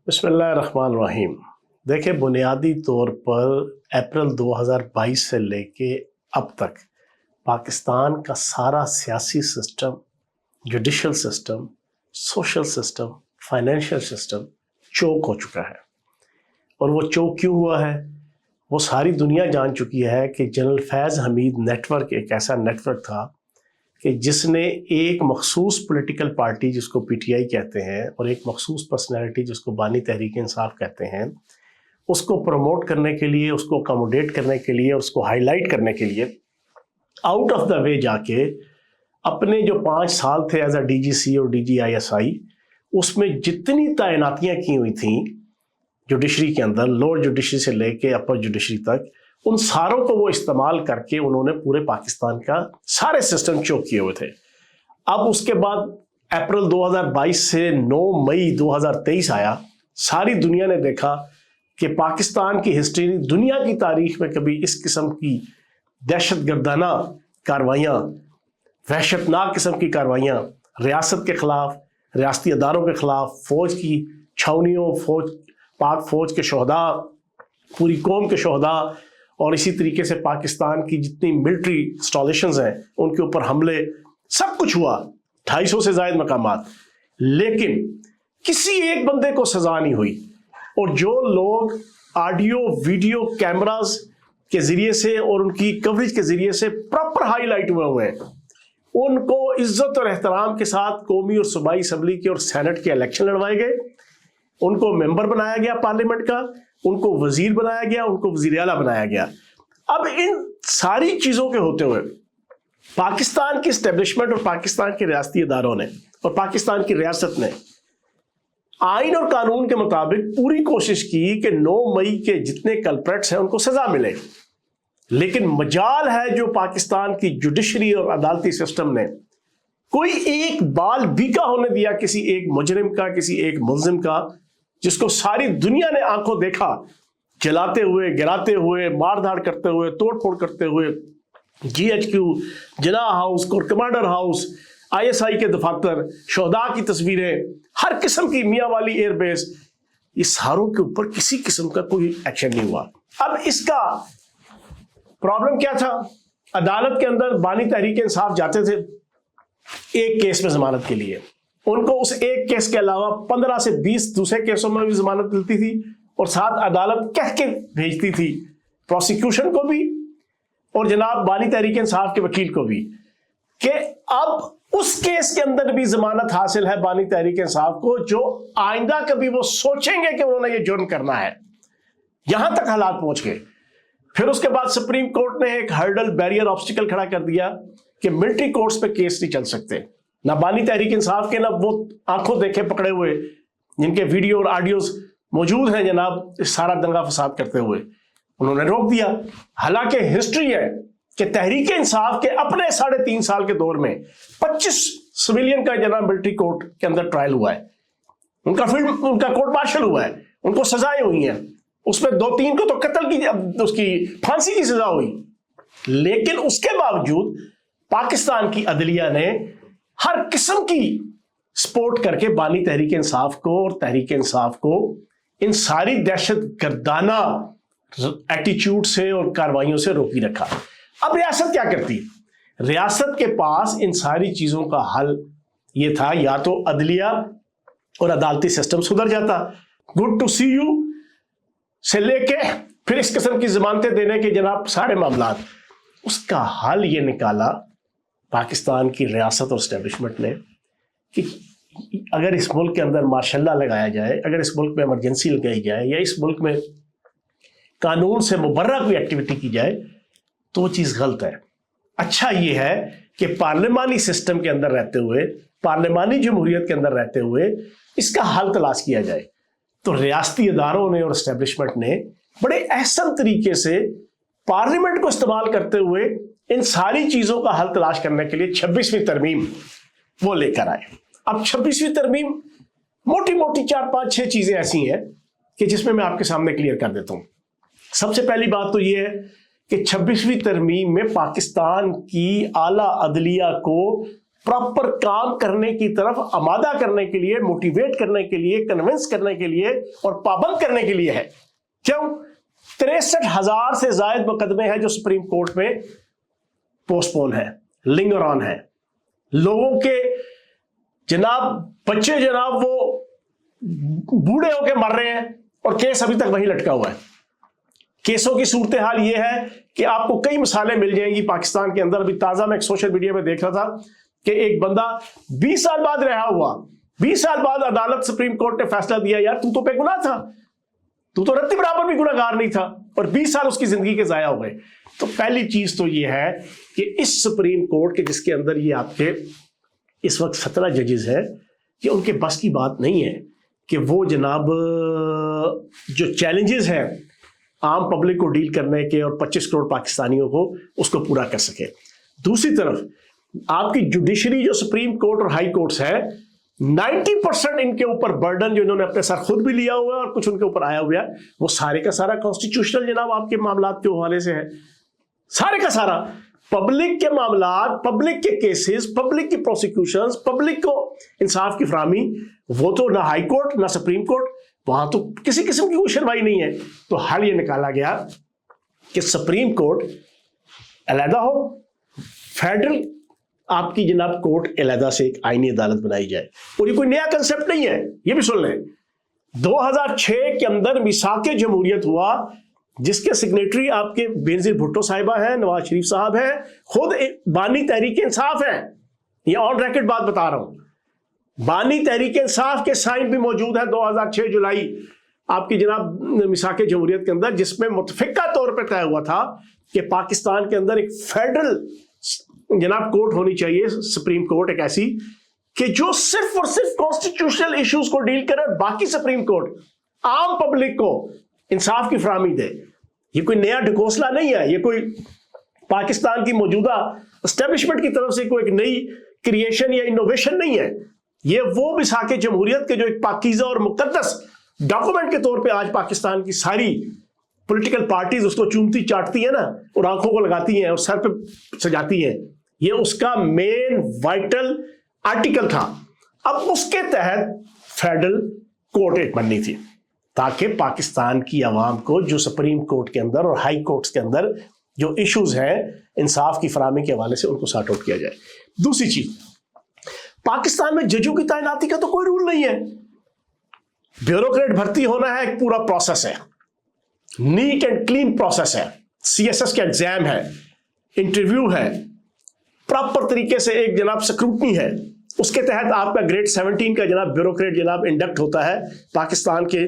بسم اللہ الرحمن الرحیم۔ دیکھیں، بنیادی طور پر اپریل 2022 سے لے کے اب تک پاکستان کا سارا سیاسی system, judicial system, social system, financial system چوک ہو چکا ہے۔ اور وہ چوک کیوں ہوا ہے؟ وہ ساری دنیا جان چکی ہے کہ جنرل فیض حمید نیٹ ورک ایک ایسا نیٹ ورک تھا کہ جس نے ایک مخصوص پولیٹیکل پارٹی جس کو پی ٹی آئی کہتے ہیں اور ایک مخصوص پرسنالٹی جس کو بانی تحریک انصاف کہتے ہیں، اس کو پروموٹ کرنے کے لیے، اس کو اکاموڈیٹ کرنے کے لیے، اس کو ہائی لائٹ کرنے کے لیے آؤٹ آف دا وے جا کے اپنے جو 5 سال تھے ایز اے ڈی جی سی اور ڈی جی آئی ایس آئی، اس میں جتنی تعیناتیاں کی ہوئی تھیں جوڈیشری کے اندر، لوور جوڈیشری سے لے کے اپر جوڈیشری تک، ان ساروں کو وہ استعمال کر کے انہوں نے پورے پاکستان کا سارے سسٹم چوک کیے ہوئے تھے۔ اب اس کے بعد اپریل 2022 سے 9 مئی 2023 آیا، ساری دنیا نے دیکھا کہ پاکستان کی ہسٹری، دنیا کی تاریخ میں کبھی اس قسم کی دہشت گردانہ کارروائیاں، وحشتناک قسم کی کارروائیاں ریاست کے خلاف، ریاستی اداروں کے خلاف، فوج کی چھاونیوں، پاک فوج کے شہداء، پوری قوم کے شہداء، اور اسی طریقے سے پاکستان کی جتنی ملٹری انسٹالیشنز ہیں ان کے اوپر حملے، سب کچھ ہوا، 250 سے زائد مقامات، لیکن کسی ایک بندے کو سزا نہیں ہوئی۔ اور جو لوگ آڈیو ویڈیو کیمراز کے ذریعے سے اور ان کی کوریج کے ذریعے سے پراپر ہائی لائٹ ہوئے ہیں، ان کو عزت اور احترام کے ساتھ قومی اور صوبائی اسمبلی کے اور سینٹ کے الیکشن لڑوائے گئے، ان کو ممبر بنایا گیا پارلیمنٹ کا، ان کو وزیر بنایا گیا، ان کو وزیر اعلیٰ بنایا گیا۔ اب ان ساری چیزوں کے ہوتے ہوئے پاکستان کی اسٹیبلشمنٹ اور پاکستان کے ریاستی اداروں نے اور پاکستان کی ریاست نے آئین اور قانون کے مطابق پوری کوشش کی کہ 9 مئی کے جتنے کلپریٹس ہیں ان کو سزا ملے، لیکن مجال ہے جو پاکستان کی جوڈیشری اور عدالتی سسٹم نے کوئی ایک بال بھی کا ہونے دیا کسی ایک مجرم کا، کسی ایک ملزم کا، جس کو ساری دنیا نے آنکھوں دیکھا جلاتے ہوئے، گراتے ہوئے، مار دھاڑ کرتے ہوئے، توڑ پھوڑ کرتے ہوئے، G H Q, Jinnah house, core commander house, I S I کے دفاتر، شہداء کی تصویریں، ہر قسم کی، میاں والی ایئر بیس، یہ ساروں کے اوپر کسی قسم کا کوئی ایکشن نہیں ہوا۔ اب اس کا پرابلم کیا تھا؟ عدالت کے اندر بانی تحریک انصاف جاتے تھے ایک کیس میں ضمانت کے لیے، ان کو اس ایک کیس کے علاوہ 15 سے 20 دوسرے کیسوں میں بھی ضمانت ملتی تھی، اور ساتھ عدالت کہہ کے بھیجتی تھی پروسیکیوشن کو بھی اور جناب بانی تحریک انصاف کے وکیل کو بھی کہ اب اس کیس کے اندر بھی ضمانت حاصل ہے بانی تحریک انصاف کو، جو آئندہ کبھی وہ سوچیں گے کہ انہوں نے یہ جرم کرنا ہے۔ یہاں تک حالات پہنچ گئے۔ پھر اس کے بعد سپریم کورٹ نے ایک ہرڈل، بیریئر، آبسٹیکل کھڑا کر دیا کہ ملٹری کورٹس پہ کیس نہیں چل سکتے، نہ بانی تحریک انصاف کے، نہ وہ آنکھوں دیکھے پکڑے ہوئے جن کے ویڈیو اور آڈیوز موجود ہیں جناب سارا دنگا فساد کرتے ہوئے، انہوں نے روک دیا۔ حالانکہ ہسٹری ہے کہ تحریک انصاف کے اپنے 3.5 سال کے دور میں 25 سویلین کا جناب ملٹری کورٹ کے اندر ٹرائل ہوا ہے، ان کا کورٹ مارشل ہوا ہے، ان کو سزائیں ہوئی ہیں، اس میں 2-3 کو تو قتل کی، اس کی پھانسی کی سزا ہوئی، لیکن اس کے باوجود پاکستان کی عدلیہ نے ہر قسم کی سپورٹ کر کے بانی تحریک انصاف کو اور تحریک انصاف کو ان ساری دہشت گردانہ ایٹیچیوڈ سے اور کاروائیوں سے روکی رکھا۔ اب ریاست کیا کرتی؟ ریاست کے پاس ان ساری چیزوں کا حل یہ تھا، یا تو عدلیہ اور عدالتی سسٹم سدھر جاتا، گڈ ٹو سی یو سے لے کے پھر اس قسم کی ضمانتیں دینے کے جناب سارے معاملات، اس کا حل یہ نکالا پاکستان کی ریاست اور اسٹیبلشمنٹ نے کہ اگر اس ملک کے اندر مارشل لا لگایا جائے، اگر اس ملک میں ایمرجنسی لگائی جائے، یا اس ملک میں قانون سے مبرہ کوئی ایکٹیویٹی کی جائے تو وہ چیز غلط ہے۔ اچھا یہ ہے کہ پارلیمانی سسٹم کے اندر رہتے ہوئے، پارلیمانی جمہوریت کے اندر رہتے ہوئے اس کا حل تلاش کیا جائے۔ تو ریاستی اداروں نے اور اسٹیبلشمنٹ نے بڑے احسن طریقے سے پارلیمنٹ کو استعمال کرتے ہوئے ان ساری چیزوں کا حل تلاش کرنے کے لیے 26ویں ترمیم وہ لے کر آئے۔ اب 26ویں ترمیم موٹی موٹی 4-5-6 چیزیں ایسی ہیں کہ جس میں آپ کے سامنے کلیئر کر دیتا ہوں۔ سب سے پہلی بات تو یہ ہے کہ 26ویں ترمیم میں پاکستان کی اعلیٰ عدلیہ کو پراپر کام کرنے کی طرف آمادہ کرنے کے لیے، موٹیویٹ کرنے کے لیے، کنونس کرنے کے لیے اور پابند کرنے کے لیے ہے۔ کیوں؟ 63,000 سے زائد مقدمے ہیں جو سپریم کورٹ میں پوسٹ پون ہیں، لنگر آن ہیں۔ لوگوں کے جناب بچے جناب وہ بوڑھے ہو کے مر رہے ہیں اور کیس ابھی تک وہیں لٹکا ہوا ہے۔ کیسوں کی صورتحال یہ ہے کہ آپ کو کئی مثالیں مل جائیں گی پاکستان کے اندر۔ ابھی تازہ میں ایک سوشل میڈیا پہ دیکھ رہا تھا کہ ایک بندہ 20 سال بعد رہا ہوا، 20 سال بعد عدالت سپریم کورٹ نے فیصلہ دیا یار تو بے گناہ تھا، تو رتی برابر بھی گناہ گار نہیں تھا، اور 20 سال اس کی زندگی کے ضائع ہو گئے۔ تو پہلی چیز تو یہ ہے کہ اس سپریم کورٹ کے جس کے اندر یہ آپ کے اس وقت 17 ججز ہیں، کہ ان کے بس کی بات نہیں ہے کہ وہ جناب جو چیلنجز ہیں عام پبلک کو ڈیل کرنے کے اور 25 کروڑ پاکستانیوں کو اس کو پورا کر سکے۔ دوسری طرف آپ کی جوڈیشری جو سپریم کورٹ اور ہائی کورٹس ہے، 90% ان کے اوپر برڈن جو انہوں نے اپنے ساتھ خود بھی لیا ہوا ہے اور کچھ ان کے اوپر آیا ہوا ہے، وہ سارے کا سارا کانسٹیٹیوشنل جناب آپ کے معاملات کے حوالے سے ہے۔ سارے کا سارا پبلک کے معاملات، پبلک کے کیسز، پبلک کی پروسیکیوشنز، پبلک کو انصاف کی فراہمی، وہ تو نہ ہائی کورٹ نہ سپریم کورٹ، وہاں تو کسی قسم کی کوئی شنوائی نہیں ہے۔ تو حل یہ نکالا گیا کہ سپریم کورٹ علیحدہ ہو، فیڈرل آپ کی جناب کورٹ علیحدہ سے ایک آئینی عدالت بنائی جائے۔ اور یہ کوئی نیا کنسپٹ نہیں ہے، یہ بھی سن لیں۔ 2006 کے اندر میثاق جمہوریت ہوا، جس کے سگنیٹری آپ کے بینظیر بھٹو صاحبہ ہیں، نواز شریف صاحب ہیں، خود بانی تحریک انصاف ہیں، یہ آن ریکارڈ بات بتا رہا ہوں۔ بانی تحریک انصاف کے سائن بھی موجود ہے 2006 جولائی آپ کی جناب میثاق جمہوریت کے اندر، جس میں متفقہ طور پہ طے ہوا تھا کہ پاکستان کے اندر ایک فیڈرل جناب کورٹ ہونی چاہیے، سپریم کورٹ ایک ایسی کہ جو صرف اور صرف کانسٹیٹیوشنل ایشوز کو ڈیل کرے، باقی سپریم کورٹ عام پبلک کو انصاف کی فراہمی دے۔ یہ کوئی نیا ڈھکوسلہ نہیں ہے، یہ کوئی پاکستان کی موجودہ اسٹیبلشمنٹ کی طرف سے کوئی ایک نئی کریشن یا انوویشن نہیں ہے۔ یہ وہ میثاق جمہوریت کے جو ایک پاکیزہ اور مقدس ڈاکومنٹ کے طور پہ آج پاکستان کی ساری پولیٹیکل پارٹیز اس کو چومتی چاٹتی ہیں نا، اور آنکھوں کو لگاتی ہیں اور سر پہ سجاتی ہیں، یہ اس کا مین وائٹل آرٹیکل تھا۔ اب اس کے تحت فیڈرل کورٹ ایک بننی تھی تاکہ پاکستان کی عوام کو جو سپریم کورٹ کے اندر اور ہائی کورٹس کے اندر جو ایشوز ہیں انصاف کی فراہمی کے حوالے سے ان کو سارٹ آؤٹ کیا جائے۔ دوسری چیز، پاکستان میں ججوں کی تعیناتی کا تو کوئی رول نہیں ہے۔ بیوروکریٹ بھرتی ہونا ہے، ایک پورا پروسیس ہے، نیٹ اینڈ کلین پروسیس ہے، CSS کا ایگزام ہے، انٹرویو ہے، پراپر طریقے سے ایک جناب سکروٹنی ہے، اس کے تحت آپ کا گریڈ 17 کا جناب بیوروکریٹ جناب انڈکٹ ہوتا ہے پاکستان کے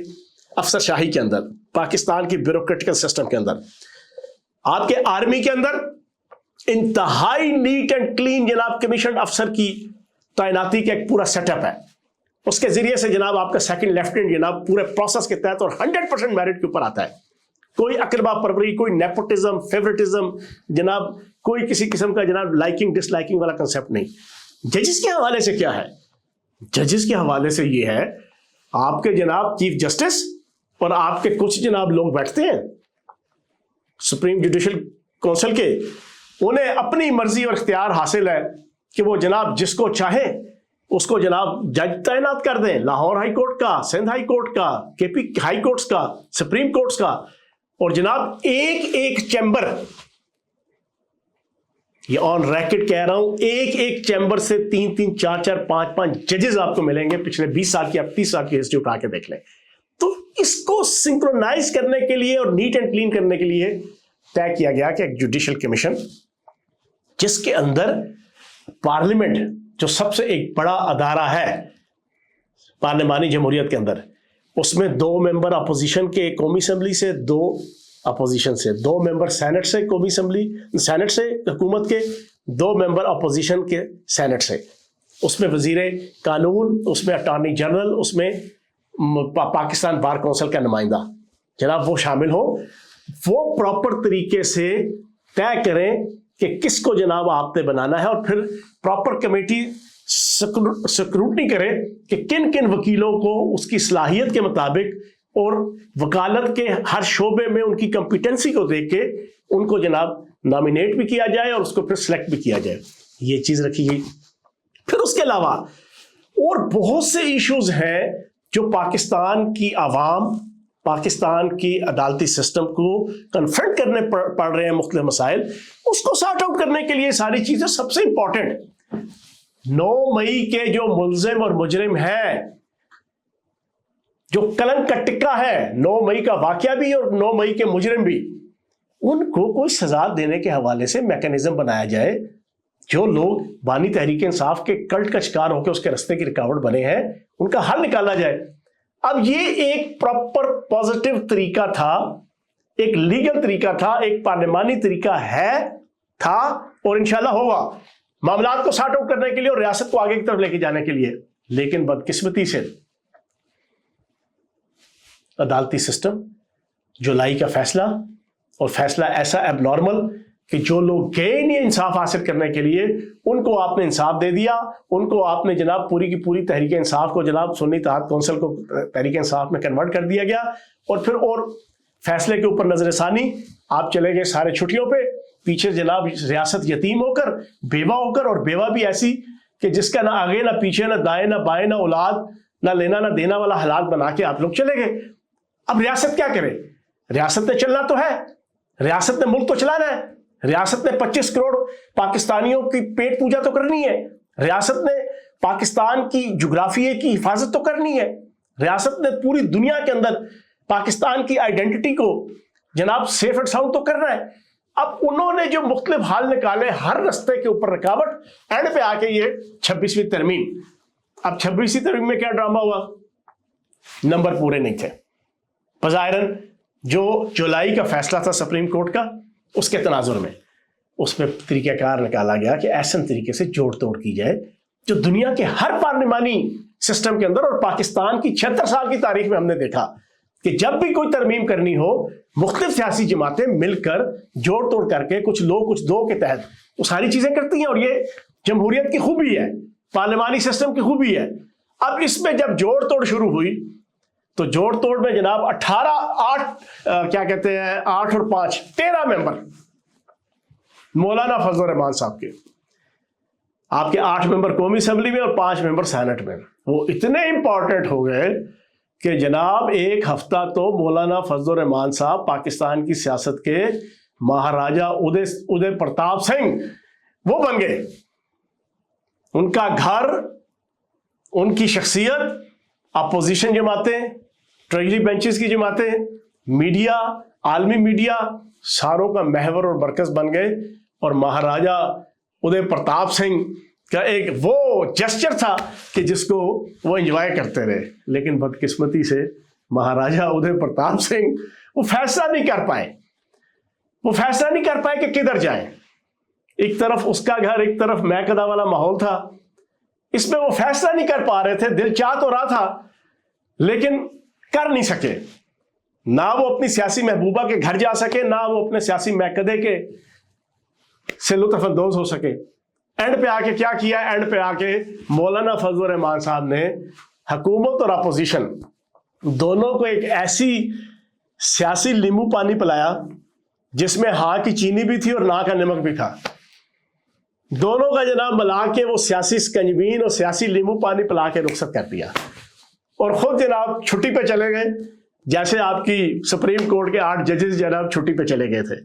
افسر شاہی کے اندر، پاکستان کی بیوروکریٹیکل سسٹم کے اندر۔ آپ کے آرمی کے اندر انتہائی نیٹ اینڈ کلین جناب کمیشن افسر کی تعیناتی کا ایک پورا سیٹ اپ ہے، اس کے ذریعے سے جناب آپ کا سیکنڈ لیفٹیننٹ جناب پورے پروسیس کے تحت اور 100% میرٹ کے اوپر آتا ہے۔ کوئی اقربا پروری، کوئی نیپوٹزم، فیورٹزم جناب، کوئی کسی قسم کا جناب لائکنگ ڈس لائکنگ والا کنسپٹ نہیں۔ ججز کے حوالے سے کیا ہے؟ ججز کے حوالے سے یہ ہے، آپ کے جناب چیف جسٹس اور آپ کے کچھ جناب لوگ بیٹھتے ہیں سپریم جوڈیشل کونسل کے، انہیں اپنی مرضی اور اختیار حاصل ہے کہ وہ جناب جس کو چاہے اس کو جناب جج تعینات کر دیں، لاہور ہائی کورٹ کا، سندھ ہائی کورٹ کا، KP ہائی کورٹس کا، سپریم کورٹس کا، اور جناب ایک ایک چیمبر، یہ آن ریکارڈ کہہ رہا ہوں، ایک ایک چیمبر سے 3 4 5 5 ججز آپ کو ملیں گے پچھلے 20 سال کی، آپ 30 سال کی ہسٹری اٹھا کے دیکھ لیں۔ تو اس کو سنکرونائز کرنے کے لیے اور نیٹ اینڈ کلین کرنے کے لیے طے کیا گیا کہ ایک جوڈیشل کمیشن جس کے اندر پارلیمنٹ جو سب سے ایک بڑا ادارہ ہے پارلیمانی جمہوریت کے اندر، اس میں 2 ممبر اپوزیشن کے قومی اسمبلی سے، 2 اپوزیشن سے، 2 ممبر سینٹ سے قومی اسمبلی سینٹ سے حکومت کے، 2 ممبر اپوزیشن کے سینٹ سے، اس میں وزیر قانون، اس میں اٹارنی جنرل، اس میں پاکستان بار کونسل کا نمائندہ جناب وہ شامل ہو، وہ پراپر طریقے سے طے کریں کہ کس کو جناب آپ نے بنانا ہے، اور پھر پراپر کمیٹی سکروٹنی کرے کہ کن کن وکیلوں کو اس کی صلاحیت کے مطابق اور وکالت کے ہر شعبے میں ان کی کمپیٹنسی کو دیکھ کے ان کو جناب نامینیٹ بھی کیا جائے اور اس کو پھر سلیکٹ بھی کیا جائے۔ یہ چیز رکھی گئی۔ پھر اس کے علاوہ اور بہت سے ایشوز ہیں جو پاکستان کی عوام، پاکستان کی عدالتی سسٹم کو کنفرنٹ کرنے پڑ رہے ہیں مختلف مسائل، اس کو سارٹ آؤٹ کرنے کے لیے ساری چیزیں سب سے امپورٹنٹ 9 مئی کے جو ملزم اور مجرم ہیں، جو کلنک کا ٹکا ہے 9 مئی کا واقعہ بھی اور 9 مئی کے مجرم بھی، ان کو کوئی سزا دینے کے حوالے سے میکانزم بنایا جائے. جو لوگ بانی تحریک انصاف کے کلٹ کا شکار ہو کے اس کے رستے کی رکاوٹ بنے ہیں، ان کا حل نکالا جائے. اب یہ ایک پراپر پازیٹیو طریقہ تھا، ایک لیگل طریقہ تھا، ایک پارلیمانی طریقہ تھا اور انشاءاللہ ہوگا معاملات کو سارٹ آؤٹ کرنے کے لیے اور ریاست کو آگے کی طرف لے کے جانے کے لیے. لیکن بدقسمتی سے عدالتی سسٹم، جولائی کا فیصلہ، اور فیصلہ ایسا اب نارمل کہ جو لوگ گئے نہیں انصاف حاصل کرنے کے لیے، ان کو آپ نے انصاف دے دیا. ان کو آپ نے جناب پوری کی پوری تحریک انصاف کو جناب سنی اتحاد کونسل کو تحریک انصاف میں کنورٹ کر دیا گیا. اور پھر اور فیصلے کے اوپر نظر ثانی آپ چلے گئے سارے چھٹیوں پہ. پیچھے جناب ریاست یتیم ہو کر، بیوہ ہو کر، اور بیوہ بھی ایسی کہ جس کا نہ آگے نہ پیچھے، نہ دائیں نہ بائیں، نہ اولاد، نہ لینا نہ دینا والا حالات بنا کے آپ لوگ چلے گئے. اب ریاست کیا کرے؟ ریاست نے چلنا تو ہے، ریاست نے ملک تو چلانا ہے، ریاست نے 25 کروڑ پاکستانیوں کی پیٹ پوجا تو کرنی ہے، ریاست نے پاکستان کی جغرافیے کی حفاظت تو کرنی ہے، ریاست نے پوری دنیا کے اندر پاکستان کی آئیڈینٹی کو جناب سیف اینڈ ساؤنڈ تو کرنا ہے. اب انہوں نے جو مختلف حال نکالے ہر رستے کے اوپر رکاوٹ، اینڈ پہ آ کے یہ 26ویں ترمیم. اب 26ویں ترمیم میں کیا ڈرامہ ہوا؟ نمبر پورے نہیں تھے. بظاہراً جو جولائی کا فیصلہ تھا سپریم کورٹ کا، اس کے تناظر میں اس میں طریقہ کار نکالا گیا کہ ایسے طریقے سے جوڑ توڑ کی جائے جو دنیا کے ہر پارلیمانی سسٹم کے اندر اور پاکستان کی 76 سال کی تاریخ میں ہم نے دیکھا کہ جب بھی کوئی ترمیم کرنی ہو، مختلف سیاسی جماعتیں مل کر جوڑ توڑ کر کے کچھ لو کچھ دو کے تحت وہ ساری چیزیں کرتی ہیں، اور یہ جمہوریت کی خوبی ہے، پارلیمانی سسٹم کی خوبی ہے. اب اس میں جب جوڑ توڑ شروع ہوئی تو جوڑ توڑ میں جناب 8 اور 5 13 ممبر مولانا فضل الرحمان صاحب کے، آپ کے 8 ممبر قومی اسمبلی میں اور 5 ممبر سینٹ میں، وہ اتنے امپورٹنٹ ہو گئے کہ جناب ایک ہفتہ تو مولانا فضل الرحمان صاحب پاکستان کی سیاست کے مہاراجا ادے پرتاپ سنگھ وہ بن گئے. ان کا گھر، ان کی شخصیت، اپوزیشن جماعتیں، ٹریجری بینچز کی جماعتیں، میڈیا، عالمی میڈیا، ساروں کا محور اور مرکز بن گئے. اور مہاراجا ادے پرتاپ سنگھ کا ایک وہ جسچر تھا کہ جس کو وہ انجوائے کرتے رہے. لیکن بدقسمتی سے مہاراجا ادے پرتاپ سنگھ وہ فیصلہ نہیں کر پائے کہ کدھر جائیں. ایک طرف اس کا گھر، ایک طرف میکدہ والا ماحول تھا، اس میں وہ فیصلہ نہیں کر پا رہے تھے. دل چاہ تو رہا تھا لیکن کر نہیں سکے. نہ وہ اپنی سیاسی محبوبہ کے گھر جا سکے، نہ وہ اپنے سیاسی میکدے کے سے لطف اندوز ہو سکے. اینڈ پہ آ کے کیا کیا؟ اینڈ پہ آ کے مولانا فضل الرحمان صاحب نے حکومت اور اپوزیشن دونوں کو ایک ایسی سیاسی لیمو پانی پلایا جس میں ہاں کی چینی بھی تھی اور نہ کا نمک بھی تھا. دونوں کا جناب ملا کے وہ سیاسی سکنجبین اور سیاسی لیمو پانی پلا کے رخصت کر دیا اور خود جناب چھٹی پہ چلے گئے. جیسے آپ کی سپریم کورٹ کے 8 ججز جناب چھٹی پہ چلے گئے تھے.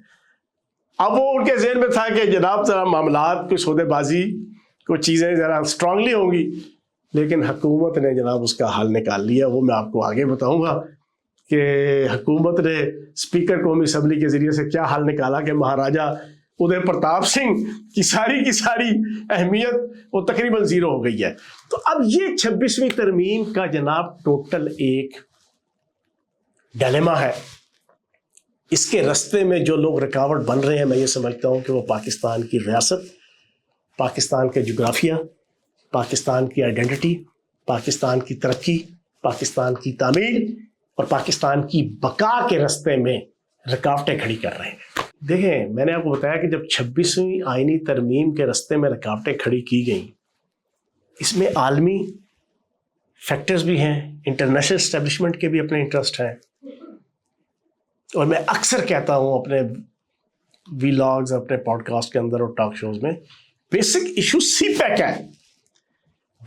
اب وہ ان کے ذہن میں تھا کہ جناب ذرا معاملات کوئی سودے بازی، کوئی چیزیں ذرا اسٹرانگلی ہوں گی، لیکن حکومت نے جناب اس کا حل نکال لیا. وہ میں آپ کو آگے بتاؤں گا کہ حکومت نے اسپیکر قومی اسمبلی کے ذریعے سے کیا حل نکالا کہ مہاراجا ادے پرتاپ سنگھ کی ساری اہمیت وہ تقریباً 0 ہو گئی ہے. تو اب یہ 26ویں ترمیم کا جناب ٹوٹل ایک ڈیلیما ہے. اس کے رستے میں جو لوگ رکاوٹ بن رہے ہیں، میں یہ سمجھتا ہوں کہ وہ پاکستان کی ریاست، پاکستان کے جغرافیہ، پاکستان کی آئیڈینٹی، پاکستان کی ترقی، پاکستان کی تعمیر اور پاکستان کی بقا کے رستے میں رکاوٹیں کھڑی کر رہے ہیں. دیکھیں، میں نے آپ کو بتایا کہ جب 26ویں آئینی ترمیم کے رستے میں رکاوٹیں کھڑی کی گئیں، اس میں عالمی فیکٹرز بھی ہیں، انٹرنیشنل اسٹیبلشمنٹ کے بھی اپنے انٹرسٹ ہیں. اور میں اکثر کہتا ہوں اپنے ویلاگز، اپنے پوڈ کاسٹ کے اندر اور ٹاک شوز میں، بیسک ایشو سی پیک ہے.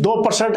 2%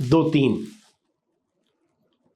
2-3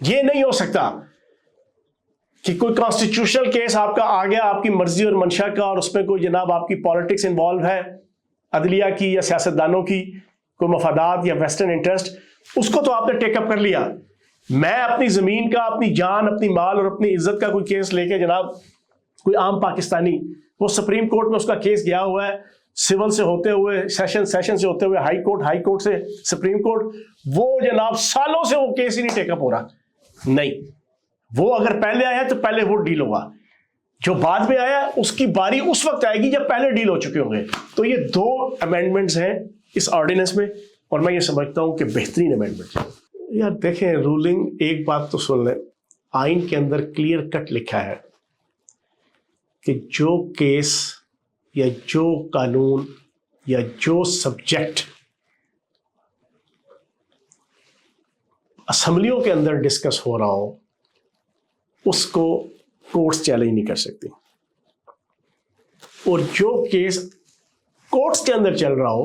یہ نہیں ہو سکتا کہ کوئی کانسٹیٹیوشنل کیس آپ کا آ گیا آپ کی مرضی اور منشا کا، اور اس میں کوئی جناب آپ کی پالیٹکس انوالو ہے، عدلیہ کی یا سیاستدانوں کی کوئی مفادات یا ویسٹرن انٹرسٹ، اس کو تو آپ نے ٹیک اپ کر لیا۔ میں اپنی زمین کا، اپنی جان، اپنی مال اور اپنی عزت کا کوئی کیس لے کے جناب، کوئی عام پاکستانی، وہ سپریم کورٹ میں اس کا کیس گیا ہوا ہے، سول سے ہوتے ہوئے سیشن سے ہوتے ہوئے ہائی کورٹ سے سپریم کورٹ، وہ جناب سالوں سے وہ کیس ہی نہیں ٹیک اپ ہو رہا۔ نہیں، وہ اگر پہلے آیا تو پہلے وہ ڈیل ہوگا، جو بعد میں آیا اس کی باری اس وقت آئے گی جب پہلے ڈیل ہو چکے ہوں گے۔ تو یہ 2 امینڈمنٹس ہیں اس آرڈیننس میں، اور میں یہ سمجھتا ہوں کہ بہترین امینڈمنٹس ہیں۔ یار دیکھیں، رولنگ، ایک بات تو سن لیں، آئین کے اندر کلیئر کٹ لکھا ہے کہ جو کیس یا جو قانون یا جو سبجیکٹ اسمبلیوں کے اندر ڈسکس ہو رہا ہو اس کو کورٹس چیلنج نہیں کر سکتی، اور جو کیس کورٹس کے اندر چل رہا ہو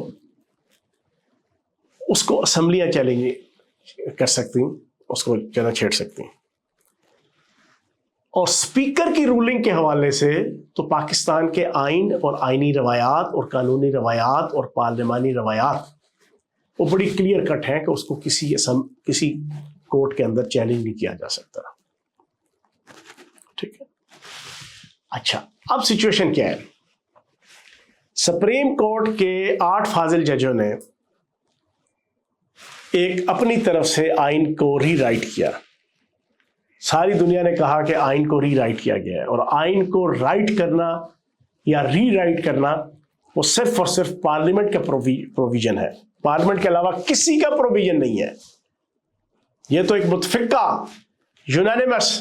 اس کو اسمبلیاں چیلنج نہیں کر سکتی، اس کو زیادہ چھیڑ سکتی۔ اور اسپیکر کی رولنگ کے حوالے سے تو پاکستان کے آئین اور آئینی روایات اور قانونی روایات اور پارلیمانی روایات وہ بڑی کلیئر کٹ ہیں کہ اس کو کسی کورٹ کے اندر چیلنج نہیں کیا جا سکتا۔ ٹھیک ہے، اچھا اب سچویشن کیا ہے؟ سپریم کورٹ کے 8 فاضل ججوں نے ایک اپنی طرف سے آئین کو ری رائٹ کیا۔ ساری دنیا نے کہا کہ آئین کو ری رائٹ کیا گیا ہے، اور آئین کو رائٹ کرنا یا ری رائٹ کرنا وہ صرف اور صرف پارلیمنٹ کا پروویژن ہے، پارلیمنٹ کے علاوہ کسی کا پروویژن نہیں ہے۔ یہ تو ایک متفقہ یونانیمس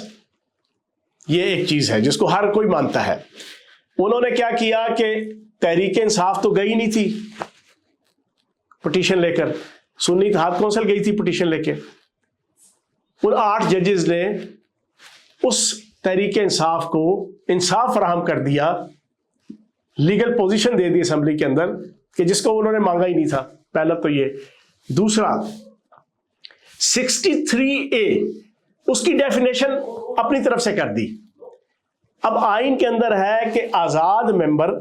یہ ایک چیز ہے جس کو ہر کوئی مانتا ہے۔ انہوں نے کیا کیا کہ تحریک انصاف تو گئی نہیں تھی پٹیشن لے کر، سنی اتحاد کونسل گئی تھی پٹیشن لے کے، ان 8 ججز نے اس تحریک انصاف کو انصاف فراہم کر دیا، لیگل پوزیشن دے دی اسمبلی کے اندر کہ جس کو انہوں نے مانگا ہی نہیں تھا۔ پہلا تو یہ۔ دوسرا 63A اس کی ڈیفینیشن اپنی طرف سے کر دی۔ اب آئین کے اندر ہے کہ آزاد ممبر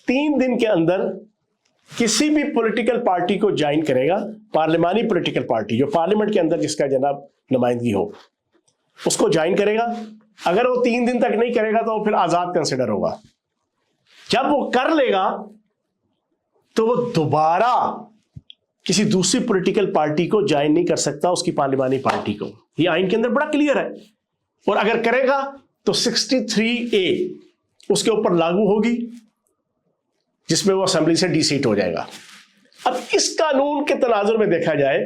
3 دن کے اندر کسی بھی پولیٹیکل پارٹی کو جوائن کرے گا، پارلیمانی پولیٹیکل پارٹی جو پارلیمنٹ کے اندر جس کا جناب نمائندگی ہو اس کو جوائن کرے گا۔ اگر وہ 3 دن تک نہیں کرے گا تو وہ پھر آزاد کنسیڈر ہوگا۔ جب وہ کر لے گا تو وہ دوبارہ کسی دوسری پولیٹیکل پارٹی کو جوائن نہیں کر سکتا، اس کی پارلیمانی پارٹی کو۔ یہ آئین کے اندر بڑا کلیئر ہے، اور اگر کرے گا تو 63A اس کے اوپر لاگو ہوگی، جس میں وہ اسمبلی سے ڈی سیٹ ہو جائے گا۔ اب اس قانون کے تناظر میں دیکھا جائے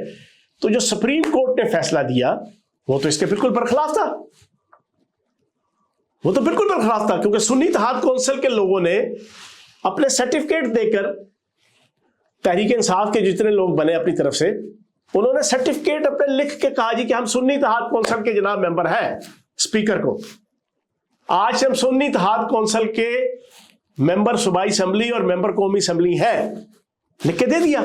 تو جو سپریم کورٹ نے فیصلہ دیا وہ تو اس کے بالکل برخلاف تھا، وہ تو بالکل برخلاف تھا، کیونکہ سنی اتحاد کونسل کے لوگوں نے اپنے سرٹیفکیٹ دے کر، تحریک انصاف کے جتنے لوگ بنے اپنی طرف سے، انہوں نے سرٹیفکیٹ اپنے لکھ کے کہا جی کہ ہم سنی اتحاد کونسل کے جناب ممبر ہیں، اسپیکر کو آج سے ہم سنی اتحاد کونسل کے ممبر صوبائی اسمبلی اور ممبر قومی اسمبلی ہے، لکھ کے دے دیا۔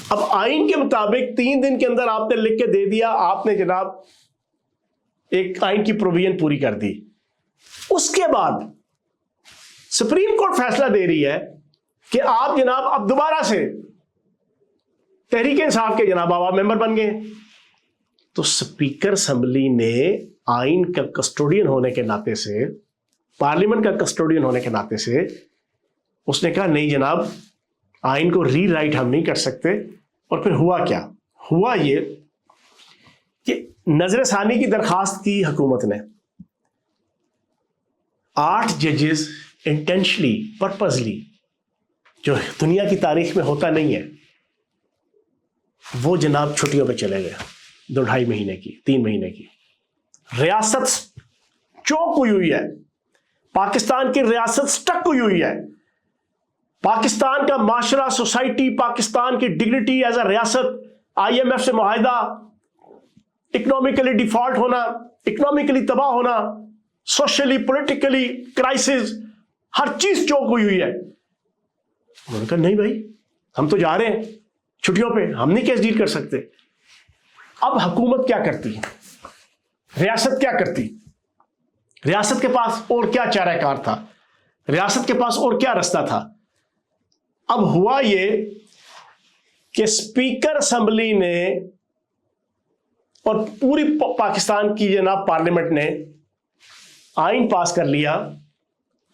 اب آئین کے مطابق 3 دن کے اندر آپ نے لکھ کے دے دیا، آپ نے جناب ایک آئین کی پروویژن پوری کر دی۔ اس کے بعد سپریم کورٹ فیصلہ دے رہی ہے کہ آپ جناب اب دوبارہ سے تحریک انصاف کے جناب آپ ممبر بن گئے۔ تو اسپیکر اسمبلی نے آئین کا کسٹوڈین ہونے کے ناطے سے، پارلیمنٹ کا کسٹوڈین ہونے کے ناطے سے اس نے کہا نہیں جناب، آئین کو ری رائٹ ہم نہیں کر سکتے۔ اور پھر ہوا کیا؟ ہوا یہ کہ نظر ثانی کی درخواست کی حکومت نے، 8 ججز انٹینشلی، پرپزلی، جو دنیا کی تاریخ میں ہوتا نہیں ہے، وہ جناب چھٹیوں پہ چلے گئے، 2-2.5 مہینے کی، 3 مہینے کی۔ ریاست چوک ہوئی ہے، پاکستان کی ریاست سٹک ہوئی ہے، پاکستان کا معاشرہ، سوسائٹی، پاکستان کی ڈگنیٹی ایز اے ریاست، IMF سے معاہدہ، اکنامکلی ڈیفالٹ ہونا، اکنامکلی تباہ ہونا، سوشلی پولیٹیکلی کرائسس، ہر چیز چوک ہوئی ہے۔ انہوں نے کہا نہیں بھائی، ہم تو جا رہے ہیں چھٹیوں پہ، ہم نہیں کیس ڈیل کر سکتے۔ اب حکومت کیا کرتی، ریاست کیا کرتی؟ ریاست کے پاس اور کیا چارہ کار تھا، ریاست کے پاس اور کیا رستہ تھا؟ اب ہوا یہ کہ اسپیکر اسمبلی نے اور پوری پاکستان کی جناب پارلیمنٹ نے آئین پاس کر لیا،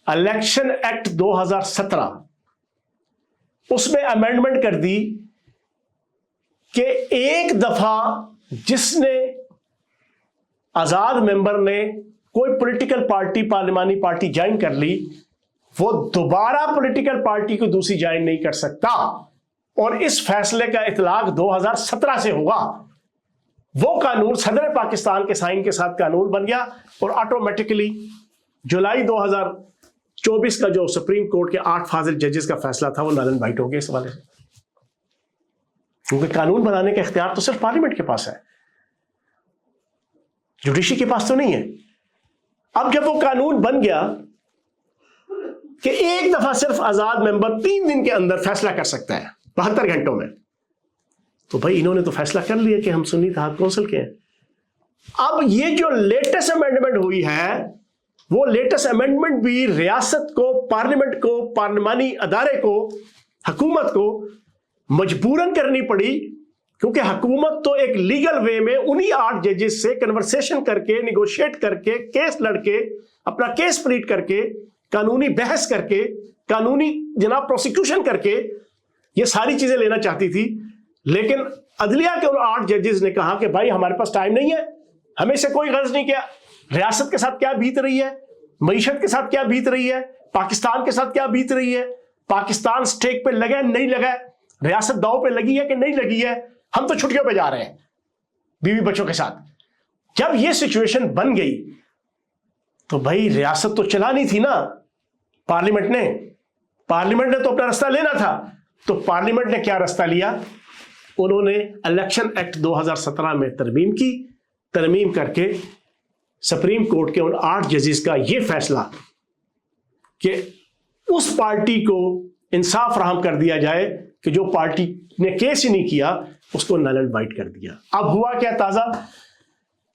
الیکشن ایکٹ 2017، اس میں امینڈمنٹ کر دی کہ ایک دفعہ جس نے آزاد ممبر نے کوئی پولیٹیکل پارٹی، پارلیمانی پارٹی جوائن کر لی، وہ دوبارہ پولیٹیکل پارٹی کو دوسری جوائن نہیں کر سکتا، اور اس فیصلے کا اطلاق 2017 سے ہوگا۔ وہ قانون صدر پاکستان کے سائن کے ساتھ قانون بن گیا، اور آٹومیٹکلی جولائی 2024 کا جو سپریم کورٹ کے 8 فاضل ججز کا فیصلہ تھا وہ نل اینڈ وائٹ ہو گیا اس حوالے سے، کیونکہ قانون بنانے کا اختیار تو صرف پارلیمنٹ کے پاس ہے، جوڈیشری کے پاس تو نہیں ہے۔ اب جب وہ قانون بن گیا کہ ایک دفعہ صرف آزاد ممبر 3 دن کے اندر فیصلہ کر سکتا ہے، 72 گھنٹوں میں، تو بھائی انہوں نے تو فیصلہ کر لیا کہ ہم سنی اتحاد کونسل کے ہیں۔ اب یہ جو لیٹسٹ امینڈمنٹ ہوئی ہے، وہ لیٹسٹ امینڈمنٹ بھی ریاست کو، پارلیمنٹ کو، پارلیمانی ادارے کو، حکومت کو مجبوراً کرنی پڑی، کیونکہ حکومت تو ایک لیگل وے میں انہی 8 ججز سے کنورسیشن کر کے، نیگوشیٹ کر کے، کیس لڑ کے، اپنا کیس پلیٹ کر کے، قانونی بحث کر کے، قانونی جناب پروسیکیوشن کر کے یہ ساری چیزیں لینا چاہتی تھی، لیکن عدلیہ کے ان 8 ججز نے کہا کہ بھائی ہمارے پاس ٹائم نہیں ہے، ہمیں سے کوئی غرض نہیں، کیا ریاست کے ساتھ کیا بیت رہی ہے، معیشت کے ساتھ کیا بیت رہی ہے، پاکستان کے ساتھ کیا بیت رہی ہے، پاکستان سٹیک پہ لگا ہے نہیں لگا ہے، ریاست داؤ پہ لگی ہے کہ نہیں لگی ہے، ہم تو چھٹیوں پہ جا رہے ہیں بیوی بچوں کے ساتھ۔ جب یہ سچویشن بن گئی تو بھائی ریاست تو چلانی تھی نا، پارلیمنٹ نے تو اپنا رستہ لینا تھا، تو پارلیمنٹ نے کیا رستہ لیا؟ انہوں نے الیکشن ایکٹ 2017 میں ترمیم کر کے سپریم کورٹ کے ان 8 ججز کا یہ فیصلہ کہ اس پارٹی کو انصاف فراہم کر دیا جائے کہ جو پارٹی نے کیس ہی نہیں کیا اس کو نل اینڈ وائٹ کر دیا۔ اب ہوا کیا تازہ،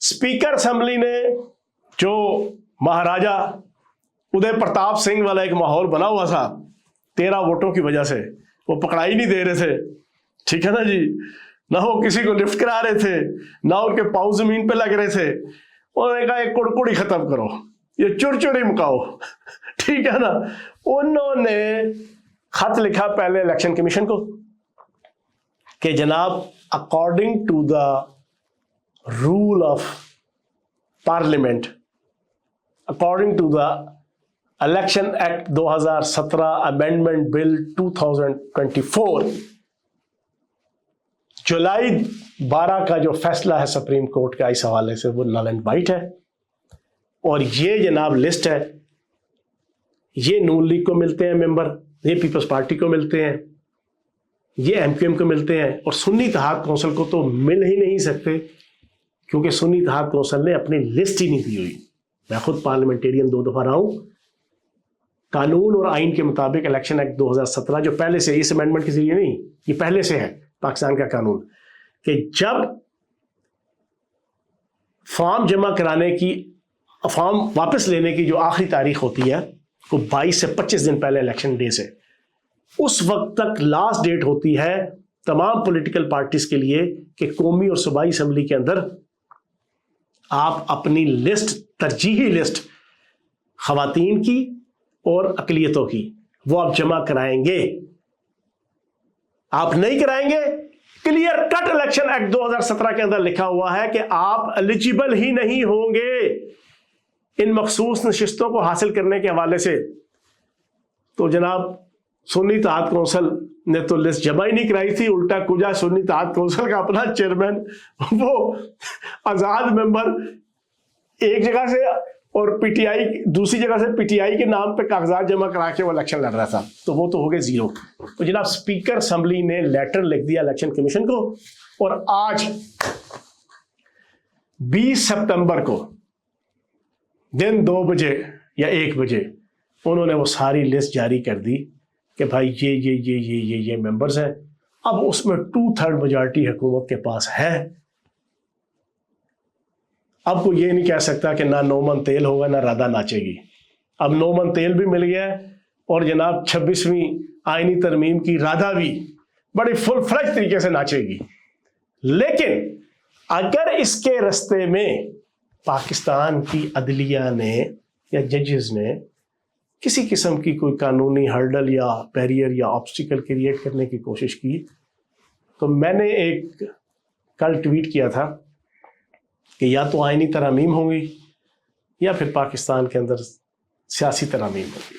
اسپیکر اسمبلی نے جو مہاراجا ادے پرتاپ سنگھ والا ایک ماحول بنا ہوا تھا 13 ووٹوں کی وجہ سے، وہ پکڑائی نہیں دے رہے تھے، ٹھیک ہے نا جی، نہ وہ کسی کو لفٹ کرا رہے تھے، نہ ان کے پاؤں زمین پہ لگ رہے تھے، انہوں نے کہا ایک کڑکڑی ختم کرو، یہ چڑچڑی مکاؤ، ٹھیک ہے نا۔ انہوں نے خط لکھا پہلے الیکشن کمیشن کو کہ جناب according to the rule of parliament, according to the election act 2017 amendment bill 2024، July 12 کا جو فیصلہ ہے سپریم کورٹ کا اس حوالے سے وہ نل اینڈ وائٹ ہے، اور یہ جناب لسٹ ہے، یہ نون لیگ کو ملتے ہیں ممبر، یہ پیپلز پارٹی کو ملتے ہیں، یہ ایم کیو ایم کو ملتے ہیں، اور سنی اتحاد کونسل کو تو مل ہی نہیں سکتے، کیونکہ سنی اتحاد کونسل نے اپنی لسٹ ہی نہیں دی ہوئی۔ میں خود پارلیمنٹیرین 2 دفعہ رہا ہوں، قانون اور آئین کے مطابق الیکشن ایکٹ 2017 جو پہلے سے، اس امینڈمنٹ کے ذریعے نہیں، یہ پہلے سے ہے پاکستان کا قانون، کہ جب فارم جمع کرانے کی، فارم واپس لینے کی جو آخری تاریخ ہوتی ہے وہ 22 سے 25 دن پہلے الیکشن ڈے سے، اس وقت تک لاسٹ ڈیٹ ہوتی ہے تمام پولیٹیکل پارٹیز کے لیے کہ قومی اور صوبائی اسمبلی کے اندر آپ اپنی لسٹ، ترجیحی لسٹ خواتین کی اور اقلیتوں کی، وہ آپ جمع کرائیں گے۔ آپ نہیں کرائیں گے، کلیئر کٹ الیکشن ایکٹ 2017 کے اندر لکھا ہوا ہے کہ آپ ایلیجیبل ہی نہیں ہوں گے ان مخصوص نشستوں کو حاصل کرنے کے حوالے سے۔ تو جناب سنی اتحاد کونسل نے تو لسٹ جمع ہی نہیں کرائی تھی، الٹا کجا سنی اتحاد کونسل کا اپنا چیئرمین وہ آزاد ممبر ایک جگہ سے اور پی ٹی آئی دوسری جگہ سے پی ٹی آئی کے نام پہ کاغذات جمع کرا کے وہ الیکشن لڑ رہا تھا، تو وہ تو ہو گئے 0۔ تو جناب اسپیکر اسمبلی نے لیٹر لکھ دیا الیکشن کمیشن کو، اور آج 20 سپتمبر کو دن 2 بجے یا 1 بجے انہوں نے وہ ساری لسٹ جاری کر دی کہ بھائی یہ ممبرز ہیں۔ اب اس میں 2/3 میجارٹی حکومت کے پاس ہے، اب کوئی یہ نہیں کہہ سکتا کہ نہ نومن تیل ہوگا نہ رادھا ناچے گی. اب نومن تیل بھی مل گیا ہے اور جناب 26ویں آئینی ترمیم کی رادھا بھی بڑی فل فلیج طریقے سے ناچے گی. لیکن اگر اس کے رستے میں پاکستان کی عدلیہ نے یا ججز نے کسی قسم کی کوئی قانونی ہرڈل یا بیریئر یا آبسٹیکل کریٹ کرنے کی کوشش کی، تو میں نے ایک کل ٹویٹ کیا تھا کہ یا تو آئینی ترامیم ہوں گی یا پھر پاکستان کے اندر سیاسی ترامیم ہوگی.